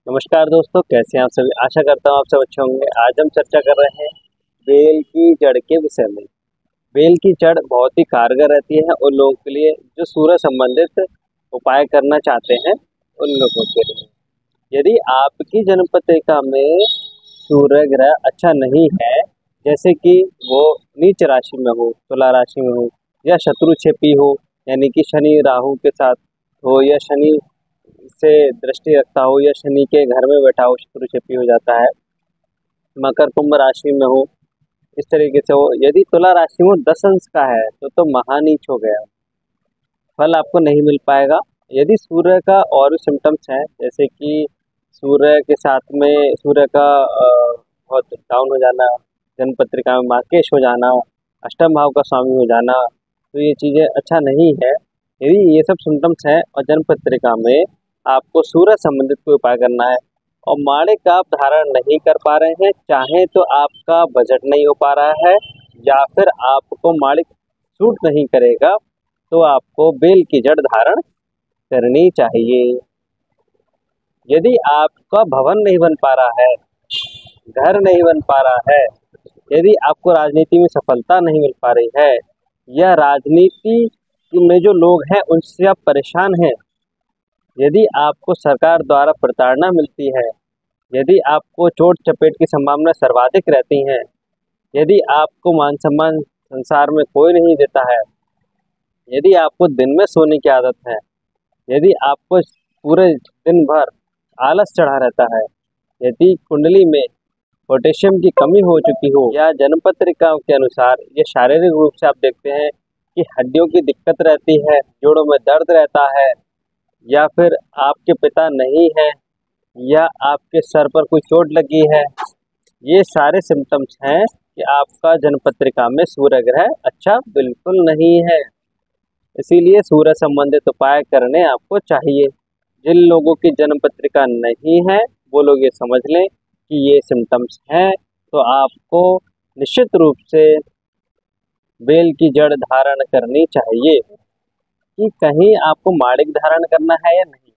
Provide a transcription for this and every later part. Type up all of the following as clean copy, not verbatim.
नमस्कार दोस्तों, कैसे हैं आप सभी। आशा करता हूँ आप सब अच्छे होंगे। आज हम चर्चा कर रहे हैं बेल की जड़ के विषय में। बेल की जड़ बहुत ही कारगर रहती है उन लोगों के लिए जो सूर्य संबंधित उपाय करना चाहते हैं। उन लोगों के लिए यदि आपकी जन्म पत्रिका में सूर्य ग्रह अच्छा नहीं है, जैसे कि वो नीच राशि में हो, तुला राशि में हो, या शत्रु छेपी हो, यानी कि शनि राहु के साथ हो, या शनि से दृष्टि रखता हो, या शनि के घर में बैठा हो, शत्रु छेपी हो जाता है। मकर कुंभ राशि में हो, इस तरीके से हो। यदि तुला राशि में 10 अंश का है तो महानीच हो गया, फल आपको नहीं मिल पाएगा। यदि सूर्य का और भी सिम्टम्स हैं, जैसे कि सूर्य के साथ में सूर्य का बहुत डाउन हो जाना, जन्म पत्रिका में मार्केश हो जाना, अष्टम भाव का स्वामी हो जाना, तो ये चीज़ें अच्छा नहीं है। यदि ये सब सिम्टम्स हैं और जन्म पत्रिका में आपको सूर्य संबंधित कोई उपाय करना है और माणिक आप धारण नहीं कर पा रहे हैं, चाहे तो आपका बजट नहीं हो पा रहा है या फिर आपको माणिक सूट नहीं करेगा, तो आपको बेल की जड़ धारण करनी चाहिए। यदि आपका भवन नहीं बन पा रहा है, घर नहीं बन पा रहा है, यदि आपको राजनीति में सफलता नहीं मिल पा रही है, या राजनीति में जो लोग हैं उनसे आप परेशान हैं, यदि आपको सरकार द्वारा प्रताड़ना मिलती है, यदि आपको चोट चपेट की संभावना सर्वाधिक रहती हैं, यदि आपको मान सम्मान संसार में कोई नहीं देता है, यदि आपको दिन में सोने की आदत है, यदि आपको पूरे दिन भर आलस चढ़ा रहता है, यदि कुंडली में पोटेशियम की कमी हो चुकी हो, या जन्म पत्रिका के अनुसार ये शारीरिक रूप से आप देखते हैं कि हड्डियों की दिक्कत रहती है, जोड़ों में दर्द रहता है, या फिर आपके पिता नहीं है, या आपके सर पर कोई चोट लगी है, ये सारे सिम्टम्स हैं कि आपका जन्म पत्रिका में सूर्य ग्रह अच्छा बिल्कुल नहीं है। इसीलिए सूर्य संबंधित उपाय करने आपको चाहिए। जिन लोगों की जन्म पत्रिका नहीं है वो लोग ये समझ लें कि ये सिम्टम्स हैं, तो आपको निश्चित रूप से बेल की जड़ धारण करनी चाहिए। कि कहीं आपको माणिक धारण करना है या नहीं।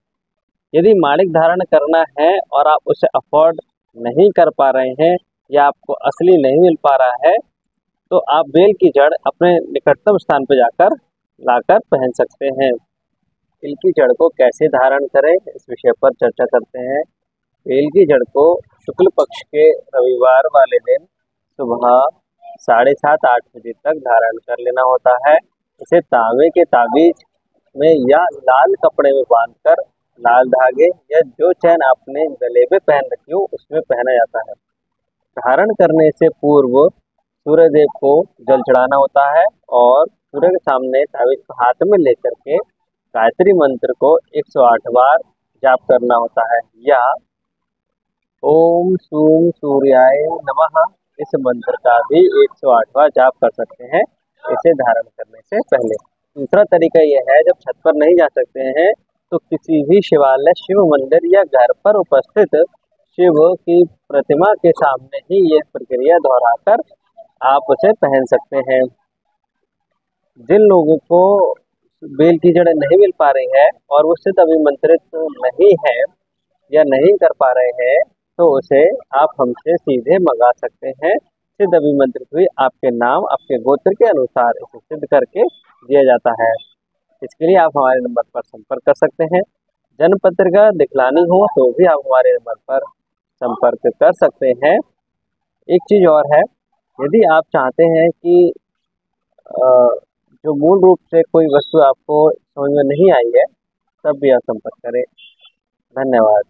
यदि माणिक धारण करना है और आप उसे अफोर्ड नहीं कर पा रहे हैं, या आपको असली नहीं मिल पा रहा है, तो आप बेल की जड़ अपने निकटतम स्थान पर जाकर लाकर पहन सकते हैं। बेल की जड़ को कैसे धारण करें, इस विषय पर चर्चा करते हैं। बेल की जड़ को शुक्ल पक्ष के रविवार वाले दिन सुबह 7:30-8 बजे तक धारण कर लेना होता है। इसे तांबे के ताबीज में या लाल कपड़े में बांधकर लाल धागे या जो चैन आपने गले पे पहन रखी हो उसमें पहना जाता है। धारण करने से पूर्व सूर्य देव को जल चढ़ाना होता है और सूर्य के सामने ताबीज को हाथ में लेकर के गायत्री मंत्र को 108 बार जाप करना होता है, या ओम सूम सूर्याय नमः इस मंत्र का भी 108 बार जाप कर सकते हैं इसे धारण करने से पहले। दूसरा तरीका यह है, जब छत पर नहीं जा सकते हैं तो किसी भी शिवालय, शिव मंदिर या घर पर उपस्थित शिव की प्रतिमा के सामने ही ये प्रक्रिया दोहराकर आप उसे पहन सकते हैं। जिन लोगों को बेल की जड़ नहीं मिल पा रही है और वो सिद्ध अभिमंत्रित नहीं है या नहीं कर पा रहे हैं, तो उसे आप हमसे सीधे मंगा सकते हैं। सिद्ध अभिमंत्रित हुई आपके नाम, आपके गोत्र के अनुसार इसे सिद्ध करके दिया जाता है। इसके लिए आप हमारे नंबर पर संपर्क कर सकते हैं। जन्म पत्रिका दिखलानी हो तो भी आप हमारे नंबर पर संपर्क कर सकते हैं। एक चीज़ और है, यदि आप चाहते हैं कि जो मूल रूप से कोई वस्तु आपको समझ में नहीं आई है, तब भी आप संपर्क करें। धन्यवाद।